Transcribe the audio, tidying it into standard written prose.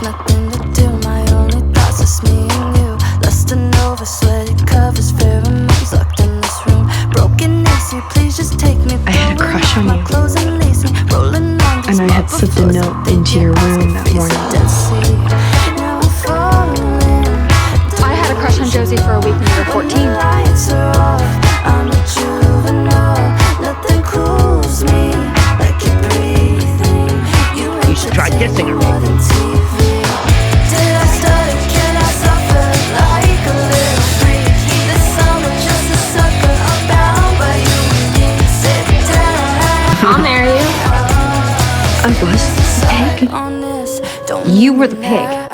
nothing to do. My only thoughts is me and you. Lust and over, sweaty covers, pheromones locked in this room. Broken AC, please just take me. I had a crush on you. And I had slipped a note into your room that morning. I had a crush on Josie for a week when you were 14. You should try kissing her. I'll marry you. I was the pig. You were the pig.